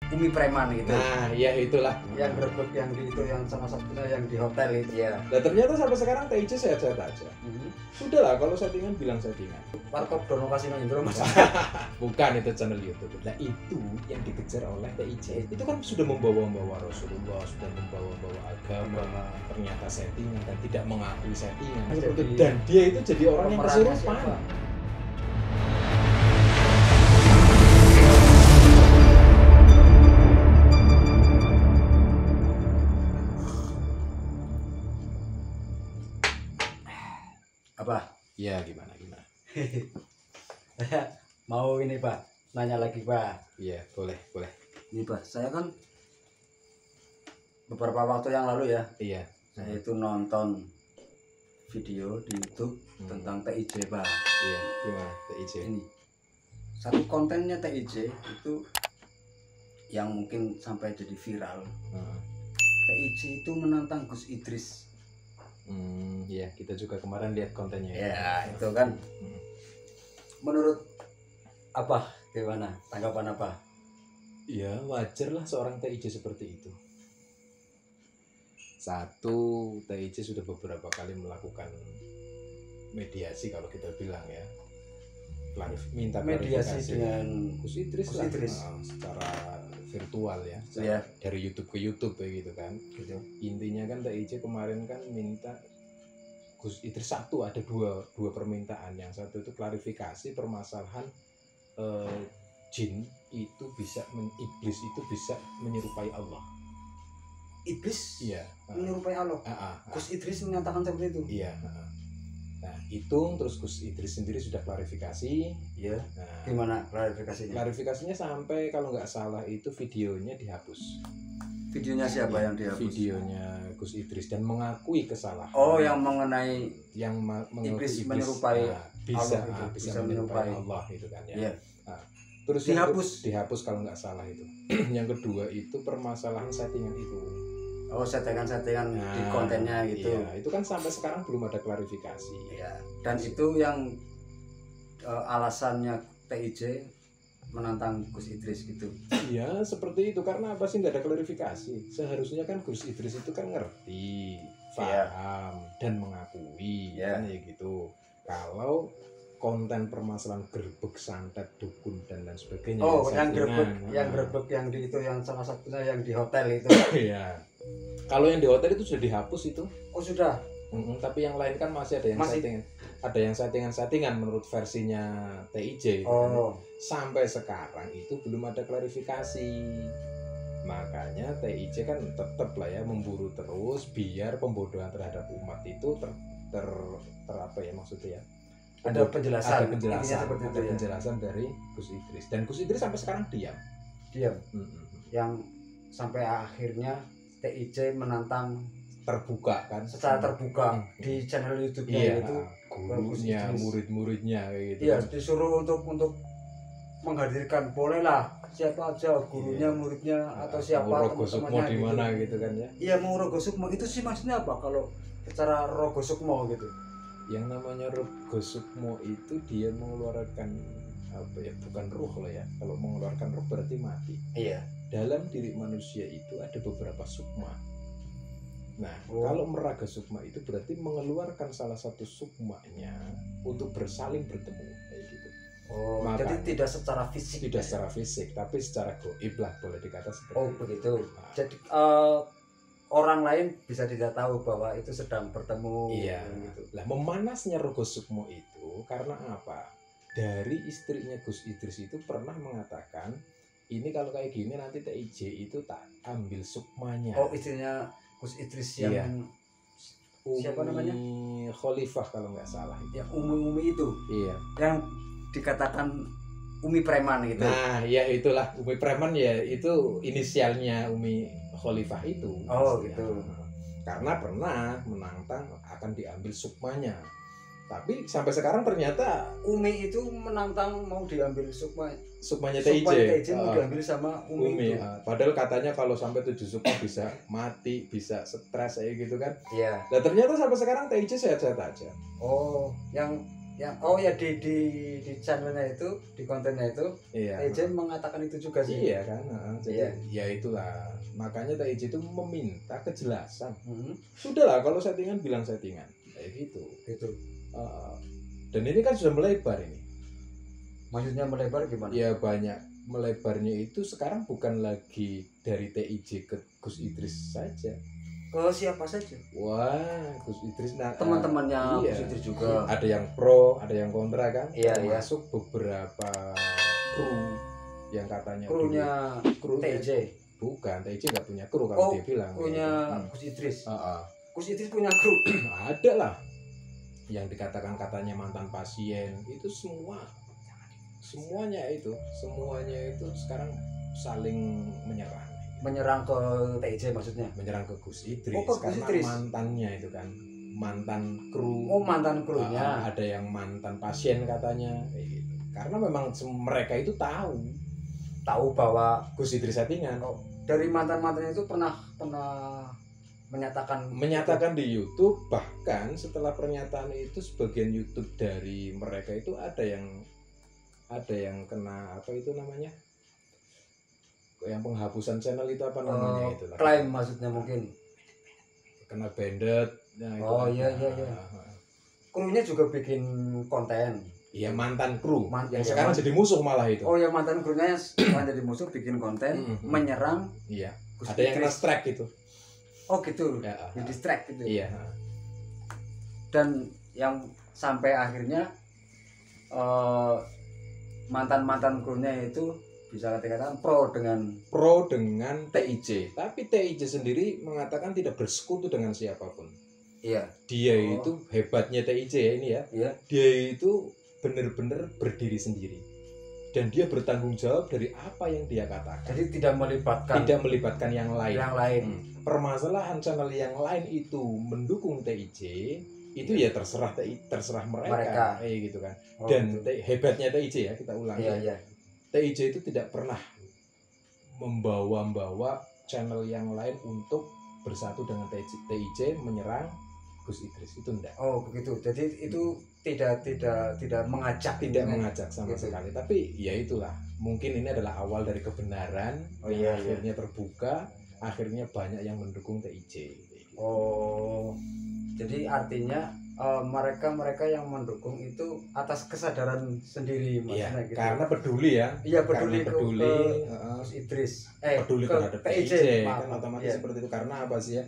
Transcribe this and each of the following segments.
Umi Preman gitu. Nah, ya itulah. Yang grebek yang di itu yang sama satunya yang di hotel itu ya. Nah, ternyata sampai sekarang TIC sehat-sehat aja. Sudahlah, kalau settingan bilang settingan. Warkop Dono Kasino Indro Mas. Bukan itu channel YouTube. Nah, itu yang dikejar oleh TIC. Itu kan sudah membawa-bawa Rasulullah, sudah membawa-bawa agama. Ternyata settingan dan tidak mengakui settingan. Dan dia itu jadi orang yang kesurupan. Apa? Ya, gimana? Mau ini Pak, nanya lagi Pak. Iya, boleh. Ini Pak, saya kan beberapa waktu yang lalu ya. Iya. Saya itu nonton video di YouTube tentang TIC Pak. Iya, gimana TIC? Ini satu kontennya TIC itu yang mungkin sampai jadi viral. TIC itu menantang Gus Idris. Ya, kita juga kemarin lihat kontennya. Ya, itu kan. Menurut apa? Gimana? Tanggapan apa? Ya, wajar lah seorang TIC seperti itu. Satu, TIC sudah beberapa kali melakukan mediasi kalau kita bilang ya. Minta Mediasi klarifikasi dengan Gus Idris, secara virtual ya, dari YouTube ke YouTube kayak gitu kan. Gitu. Intinya kan TIC kemarin kan minta Gus Idris ada dua permintaan. Yang satu itu klarifikasi permasalahan jin itu bisa iblis itu bisa menyerupai Allah. Iblis? Iya. Menyerupai Allah. Gus Idris menyatakan seperti itu. Iya. Nah, itu terus Gus Idris sendiri sudah klarifikasi. Iya. Nah, gimana klarifikasinya? Klarifikasinya sampai kalau nggak salah itu videonya dihapus. Videonya siapa yang dihapus? Videonya Gus Idris dan mengakui kesalahan. Oh, yang mengenai yang iblis menyerupai bisa menyerupai Allah itu kan ya. Iya. Nah, terus dihapus kalau nggak salah itu. Yang kedua itu permasalahan settingan itu. Oh, settingan di kontennya gitu. Iya, itu kan sampai sekarang belum ada klarifikasi. Iya. Dan itu yang alasannya TIC menantang Gus Idris gitu. Iya, seperti itu. Karena apa sih nggak ada klarifikasi? Seharusnya kan Gus Idris itu kan ngerti, paham, dan mengakui, kan ya gitu. Kalau konten permasalahan gerbek, santet, dukun dan lain sebagainya. Oh, yang gerbek yang di itu yang salah satunya yang di hotel itu. Iya. Kalau yang di hotel itu sudah dihapus itu. Oh, sudah. Tapi yang lain kan masih ada yang settingan. Ada yang settingan menurut versinya TIC. Oh. Sampai sekarang itu belum ada klarifikasi. Makanya TIC kan tetap lah ya memburu terus biar pembodohan terhadap umat itu apa ya maksudnya ya. Ada penjelasan Seperti itu, penjelasan dari Gus Idris. Dan Gus Idris sampai sekarang diam. Yang sampai akhirnya TIC menantang terbuka kan secara terbuka di channel YouTube-nya itu gurunya, murid-muridnya kayak gitu. Iya, disuruh untuk menghadirkan, bolehlah siapa aja gurunya, muridnya atau siapa Rogo Sukmo di mana gitu kan ya. Iya, mau Rogo Sukmo itu sih maksudnya apa kalau secara Rogo Sukmo gitu? Yang namanya Rogo Sukmo itu dia mengeluarkan apa ya, bukan ruh lah ya. Kalau mengeluarkan ruh berarti mati. Iya. Dalam diri manusia itu ada beberapa sukma. Nah, kalau meraga sukma itu berarti mengeluarkan salah satu sukmanya untuk bersaling bertemu kayak gitu. Oh, jadi tidak secara fisik. Tidak secara fisik, tapi secara goib lah boleh dikata seperti itu. Begitu. Nah. Jadi orang lain bisa tidak tahu bahwa itu sedang bertemu. Iya. Gitu. Lah, memanasnya Rogo Sukmo itu karena apa? Dari istrinya Gus Idris itu pernah mengatakan, ini kalau kayak gini nanti TIC itu tak ambil sukmanya. Oh, istrinya Gus Idris yang siapa namanya? Khalifah kalau nggak salah. Ya, Umi itu. Iya. Yang dikatakan Umi Preman gitu. Nah, ya itulah Umi Preman ya, itu inisialnya Umi Khalifah itu. Oh, gitu. Karena pernah menantang akan diambil sukmanya. Tapi sampai sekarang ternyata Umi itu menantang mau diambil sukmanya TIC. Mau diambil sama Umi. Padahal katanya kalau sampai 7 sukma bisa mati, bisa stres kayak gitu kan. Iya. Nah, ternyata sampai sekarang TIC sehat-sehat aja. Oh, yang Ya, di channelnya itu, di kontennya itu, Iya. TIJ mengatakan itu juga sih. Iya kan, jadi ya itulah. Makanya TIJ itu meminta kejelasan. Sudahlah kalau settingan bilang settingan, kayak gitu. Gitu. Dan ini kan sudah melebar ini. Maksudnya melebar gimana? Ya banyak melebarnya itu sekarang bukan lagi dari TIJ ke Gus Idris saja. Ke siapa saja? Wah, Gus Idris teman-temannya iya. Gus Idris juga. Ada yang pro, ada yang kontra kan? Iya, Masuk beberapa kru yang katanya krunya kru TIJ. Bukan, TIJ nggak punya kru kalau dia bilang. Krunya Gus Idris. Gus Idris punya kru. Ada lah. Yang dikatakan katanya mantan pasien itu semuanya itu sekarang saling menyerang ke TIJ maksudnya. Menyerang ke Gus Idris karena mantannya itu kan mantan kru. Mantan krunya. Ada yang mantan pasien katanya kayak gitu. Karena memang mereka itu tahu bahwa Gus Idris settingan. Dari mantannya itu pernah menyatakan di YouTube, bahkan setelah pernyataan itu sebagian YouTube dari mereka itu ada yang kena apa itu namanya, yang penghapusan channel itu apa namanya itu lah. Klaim maksudnya mungkin kena banded. Nah, iya. Krunya juga bikin konten. Iya, mantan kru yang ya, sekarang jadi musuh malah itu. Ya mantan krunya yang jadi musuh bikin konten menyerang. Iya. Ada yang kena strike gitu. Gitu. Ya, di distract gitu. Iya. Dan yang sampai akhirnya mantan krunya itu bisa dikatakan pro dengan TIJ. Tapi TIJ sendiri mengatakan tidak bersekutu dengan siapapun. Iya. Dia itu hebatnya TIJ ya ini ya. Iya. Dia itu benar-benar berdiri sendiri. Dan dia bertanggung jawab dari apa yang dia katakan. Jadi tidak melibatkan yang lain. Permasalahan channel yang lain itu mendukung TIJ, itu ya terserah mereka. Kayak gitu kan. Dan gitu. Hebatnya TIJ ya, kita ulangi. Iya. TIJ itu tidak pernah membawa channel yang lain untuk bersatu dengan TIJ menyerang Gus Idris, itu enggak. Begitu. Jadi itu tidak mengajak sama gitu. Sekali. Tapi ya itulah, mungkin ini adalah awal dari kebenaran. Akhirnya terbuka, akhirnya banyak yang mendukung TIJ. Jadi artinya mereka yang mendukung itu atas kesadaran sendiri maksudnya gitu. Karena peduli ya. Iya, peduli ke Gus Idris. Peduli terhadap TIJ kan otomatis seperti itu. Karena apa sih ya?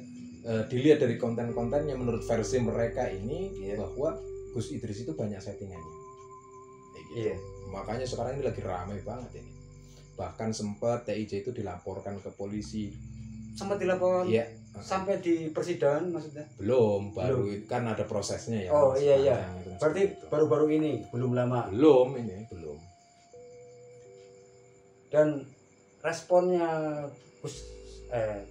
Dilihat dari konten-kontennya menurut versi mereka ini bahwa Gus Idris itu banyak settingannya. Gitu. Makanya sekarang ini lagi ramai banget ini. Bahkan sempat TIJ itu dilaporkan ke polisi. Sempat dilaporkan? Iya. Sampai di persidangan maksudnya? Belum. Kan ada prosesnya ya. Iya. Berarti baru-baru ini, belum lama? Belum. Dan responnya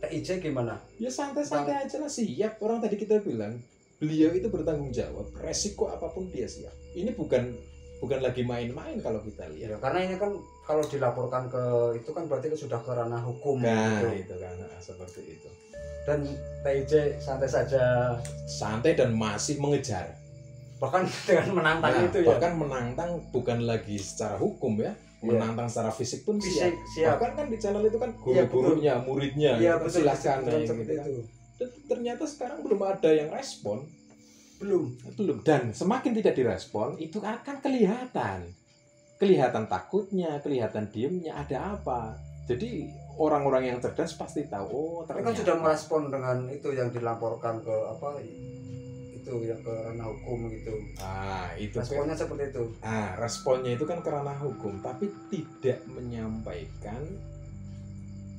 TIJ gimana? Ya santai-santai aja lah, siap. Orang tadi kita bilang beliau itu bertanggung jawab, resiko apapun dia siap. Ini bukan lagi main-main kalau kita lihat. Ya, karena ini kan kalau dilaporkan ke itu kan berarti sudah ke ranah hukum. Nah, itu kan seperti itu. Dan TIJ santai dan masih mengejar. Bahkan dengan menantang itu ya. Bahkan menantang bukan lagi secara hukum ya. Menantang secara fisik pun siap. Bahkan kan di channel itu kan guru-gurunya, muridnya, silakan gitu kan. Dan ternyata sekarang belum ada yang respon. Belum. Dan semakin tidak direspon, itu akan kelihatan takutnya, kelihatan diemnya, ada apa. Jadi orang-orang yang cerdas pasti tahu. Ternyata kan sudah merespon dengan itu yang dilaporkan ke itu yang ke ranah hukum gitu. Itu responnya kan seperti itu. Responnya itu kan ke ranah hukum, tapi tidak menyampaikan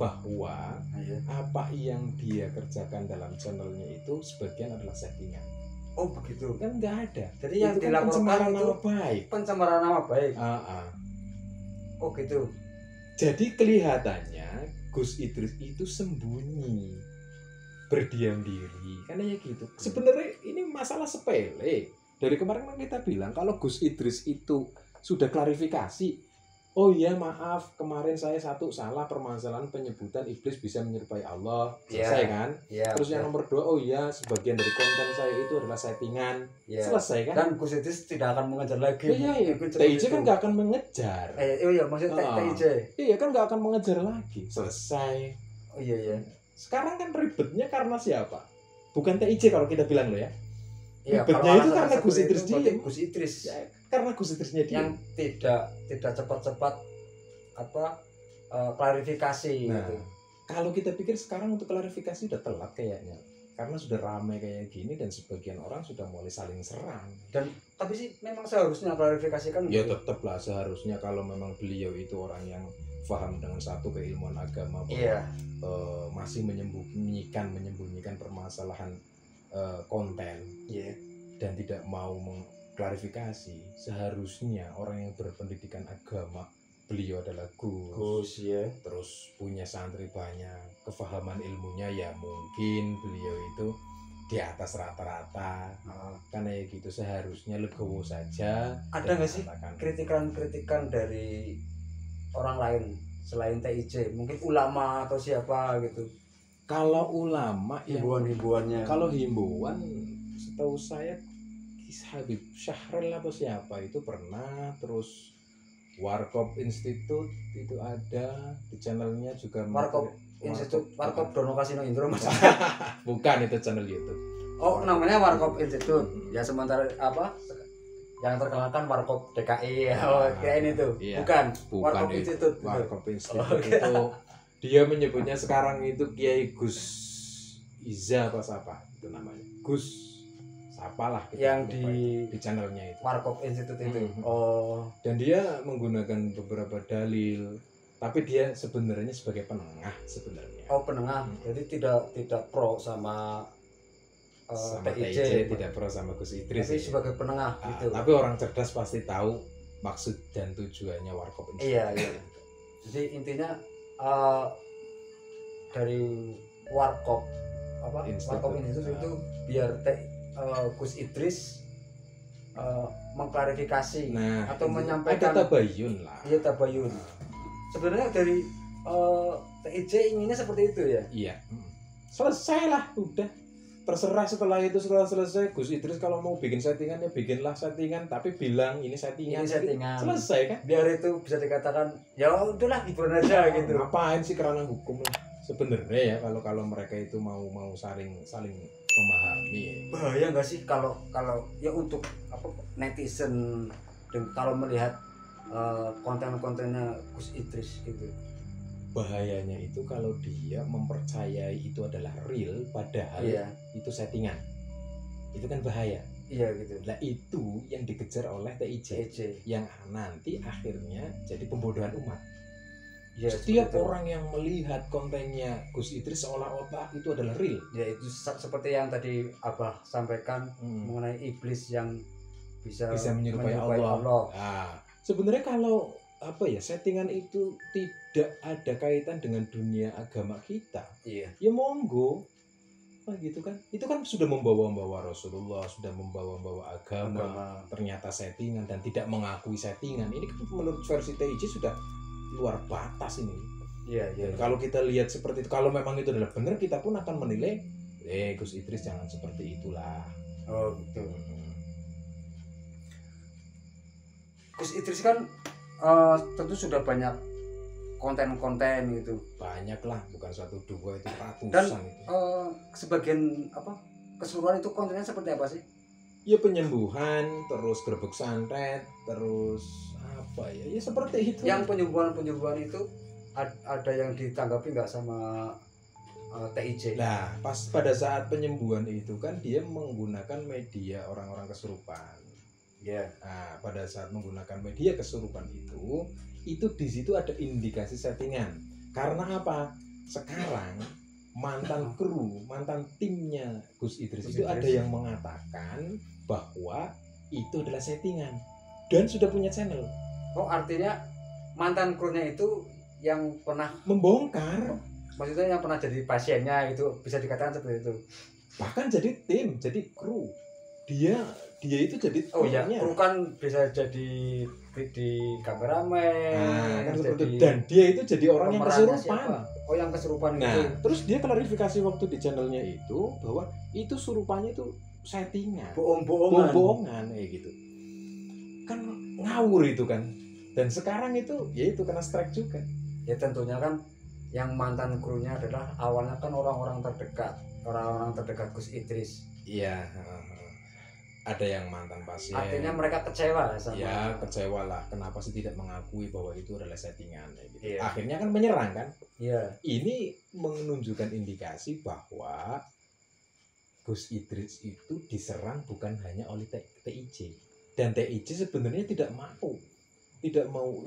bahwa apa yang dia kerjakan dalam channelnya itu sebagian adalah settingan. Begitu. Kan nggak ada. Jadi yang dilaporkan itu pencemaran nama baik. Gitu. Jadi kelihatannya Gus Idris itu sembunyi, berdiam diri, kan ya gitu. Sebenarnya ini masalah sepele. Dari kemarin kita bilang kalau Gus Idris itu sudah klarifikasi, oh iya maaf kemarin saya satu salah permasalahan penyebutan iblis bisa menyerupai Allah, selesai kan? Terus yang nomor 2, oh iya sebagian dari konten saya itu adalah settingan, selesai kan? Dan Gus Idris tidak akan mengejar lagi. Iya. TIJ kan nggak akan mengejar. Iya maksudnya TIJ. Iya kan nggak akan mengejar lagi, selesai. Oh iya. Sekarang kan ribetnya karena siapa? Bukan TIJ kalau kita bilang loh ya. Iya, ribetnya itu karena Gus Idris dia. Gus Idris. Ya, karena Gus Idrisnya dia. Yang tidak cepat-cepat klarifikasi gitu. Kalau kita pikir sekarang untuk klarifikasi udah telat kayaknya. Karena sudah ramai kayak gini dan sebagian orang sudah mulai saling serang. Dan tapi sih memang seharusnya klarifikasi kan. Ya tetaplah seharusnya kalau memang beliau itu orang yang paham dengan satu keilmuan agama bahwa masih menyembunyikan permasalahan konten dan tidak mau mengklarifikasi. Seharusnya orang yang berpendidikan agama, beliau adalah Gus terus punya santri banyak, kefahaman ilmunya ya mungkin beliau itu di atas rata-rata, karena ya gitu seharusnya legowo saja. Ada nggak sih kritikan dari orang lain selain TIJ, mungkin ulama atau siapa gitu? Kalau ulama himbauannya, kalau himbauan setahu saya Habib Syahril atau siapa itu pernah, terus Warkop Institute itu ada di channelnya juga. Warkop Institute, Warkop Dono Kasino Indro Mas. Bukan, itu channel YouTube. Oh, namanya Warkop Institute. Ya sementara apa? Yang terkenal kan Warkop DKI. Kirain itu. Iya. Bukan Warkop Institute. Warkop Institute itu dia menyebutnya sekarang itu Kiai Gus Iza apa siapa itu namanya. Gus apalah yang di channelnya itu Warkop Institute itu. Dan dia menggunakan beberapa dalil, tapi dia sebenarnya sebagai penengah sebenarnya. Penengah. Jadi tidak pro sama TIJ, tidak pro sama Gus Idris. Tapi sebagai penengah gitu. Tapi orang cerdas pasti tahu maksud dan tujuannya Warkop Institute. Iya. Jadi intinya dari Warkop Institute itu biar Gus Idris mengklarifikasi atau menyampaikan tabayun lah. Iya, tabayun. Sebenarnya dari TIJ inginnya seperti itu ya. Iya. Selesai lah, udah. Terserah setelah selesai Gus Idris kalau mau bikin settingan ya bikinlah settingan, tapi bilang ini settingan. Selesai kan? Biar itu bisa dikatakan ya udahlah hiburan aja gitu. Ngapain sih kerana hukum lah. Sebenarnya ya kalau mereka itu mau saling memahami. Bahaya nggak sih kalau ya untuk netizen kalau melihat konten-kontennya Gus Idris gitu? Bahayanya itu kalau dia mempercayai itu adalah real padahal itu settingan. Itu kan bahaya. Iya gitu. Nah itu yang dikejar oleh TIJ yang nanti akhirnya jadi pembodohan umat. Ya, setiap orang yang melihat kontennya Gus Idris seolah-olah itu adalah real. Ya itu seperti yang tadi Abah sampaikan mengenai iblis yang bisa menyerupai Allah. Nah, sebenarnya kalau settingan itu tidak ada kaitan dengan dunia agama kita. Iya. Ya monggo. Gitu kan. Itu kan sudah membawa Rasulullah, sudah membawa agama. Ternyata settingan dan tidak mengakui settingan. Ini kan menurut versi TIJ sudah luar batas ini. Iya. Kalau kita lihat seperti itu, kalau memang itu adalah benar, kita pun akan menilai, Gus Idris jangan seperti itulah. Oh gitu. Gus Idris kan tentu sudah banyak konten-konten gitu. Banyak lah, bukan 1 2 itu ratusan. Dan itu. Sebagian keseluruhan itu kontennya seperti apa sih? Ya penyembuhan, terus gerbek santet, terus ya seperti itu. Yang penyembuhan itu ada yang ditanggapi nggak sama TIJ? Nah, pas pada saat penyembuhan itu kan dia menggunakan media orang-orang kesurupan. Ya. Nah, pada saat menggunakan media kesurupan itu di situ ada indikasi settingan. Karena apa? Sekarang mantan kru, mantan timnya Gus Idris itu ada yang mengatakan bahwa itu adalah settingan dan sudah punya channel. Oh, artinya mantan krunya itu yang pernah membongkar. Maksudnya yang pernah jadi pasiennya itu bisa dikatakan seperti itu. Bahkan jadi tim, jadi kru. Dia dia itu jadi kru kan bisa jadi kameramen, kan dan dia itu jadi orang yang kesurupan. Yang kesurupan nah, itu. Terus dia klarifikasi waktu di channelnya itu bahwa itu surupannya itu settingan, bohong-bohongan kayak gitu. Kan ngawur itu kan. Dan sekarang itu ya itu kena strike juga. Ya tentunya kan yang mantan krunya adalah awalnya kan orang-orang terdekat Gus Idris. Iya, ada yang mantan pasien. Artinya mereka kecewa sama. Ya kecewa lah. Kenapa sih tidak mengakui bahwa itu adalah settingan? Gitu. Iya. Akhirnya kan menyerang kan? Iya. Ini menunjukkan indikasi bahwa Gus Idris itu diserang bukan hanya oleh TIJ. Dan TIJ sebenarnya tidak mau,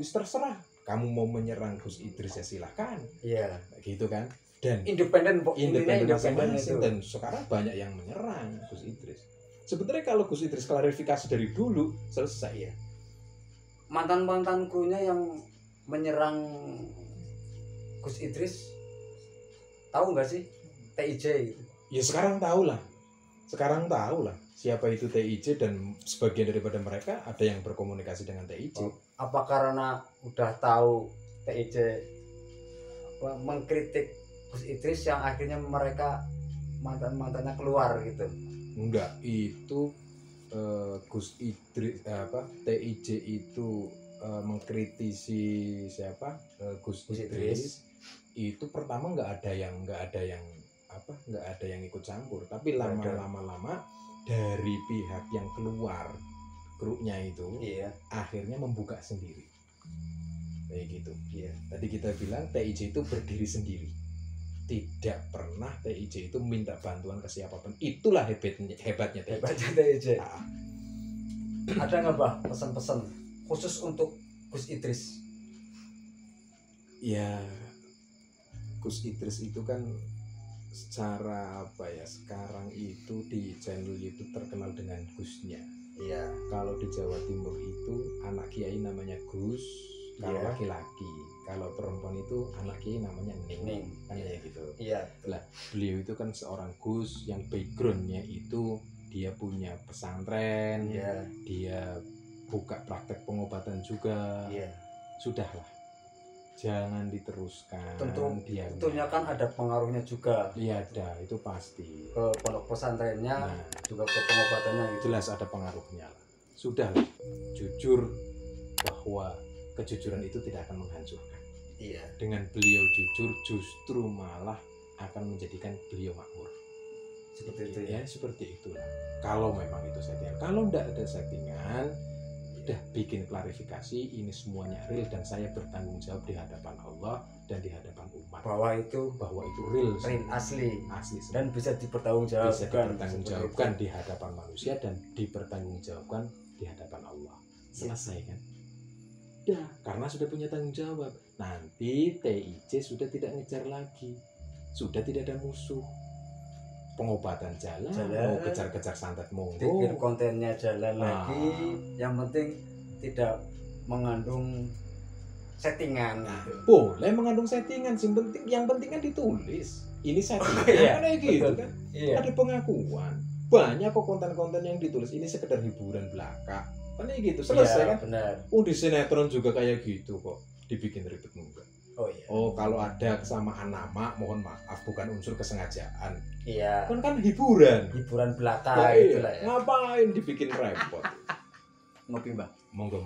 terserah. Kamu mau menyerang Gus Idris ya silahkan. Iya. Gitu kan? Dan independen itu. Dan sekarang banyak yang menyerang Gus Idris. Sebenarnya kalau Gus Idris klarifikasi dari dulu selesai ya. Mantan krunya yang menyerang Gus Idris tahu nggak sih TIJ gitu? Ya sekarang tahu lah siapa itu TIJ dan sebagian daripada mereka ada yang berkomunikasi dengan TIJ. Apa karena udah tahu TIJ mengkritik Gus Idris yang akhirnya mereka mantannya keluar gitu? Enggak, itu Gus Idris TIJ itu mengkritisi siapa Gus Idris itu pertama nggak ada yang ikut campur, tapi lama-lama dari pihak yang keluar grupnya itu akhirnya membuka sendiri kayak gitu. Tadi kita bilang TIJ itu berdiri sendiri, tidak pernah TIJ itu minta bantuan ke siapapun. Itulah hebatnya TIJ. Ada nggak Bah pesan-pesan khusus untuk Gus Idris? Ya Gus Idris itu kan secara sekarang itu di channel YouTube terkenal dengan Gusnya. Iya. Kalau di Jawa Timur itu anak kiai namanya Gus, kalau laki-laki. Kalau perempuan itu anak kiai namanya Ning. Kan ya gitu. Iya. Lah, beliau itu kan seorang Gus yang backgroundnya itu dia punya pesantren, dia buka praktek pengobatan juga. Sudahlah, jangan diteruskan. Tentunya kan ada pengaruhnya juga. Iya ada, itu pasti. Ke pondok pesantrennya, juga ke pengobatannya. Gitu. Jelas ada pengaruhnya lah. Sudahlah, jujur bahwa kejujuran itu tidak akan menghancurkan. Iya. Dengan beliau jujur justru malah akan menjadikan beliau makmur. Seperti itu ya. Seperti itulah. Kalau memang itu settingan. Kalau tidak ada settingan, udah bikin klarifikasi, ini semuanya real dan saya bertanggung jawab di hadapan Allah dan di hadapan umat. Bahwa itu real asli dan bisa dipertanggungjawabkan di hadapan manusia dan dipertanggungjawabkan di hadapan Allah. Selesai kan? Udah, karena sudah punya tanggung jawab. Nanti TIJ sudah tidak ngejar lagi. Sudah tidak ada musuh. Pengobatan jalan. Mau kejar-kejar santet monggo. Bikin kontennya jalan lagi. Yang penting tidak mengandung settingan. Boleh mengandung settingan, yang penting kan ditulis. Ini settingan kayak gitu kan. Ada pengakuan. Banyak kok konten-konten yang ditulis ini sekedar hiburan belaka. Kan gitu, selesai kan? Benar. Di sinetron juga kayak gitu kok. Dibikin ribet enggak. Kalau ada kesamaan nama, mohon maaf, bukan unsur kesengajaan. Iya. Kan hiburan belaka itulah ya. Ngapain dibikin repot? Ngopi, Bang. Monggo.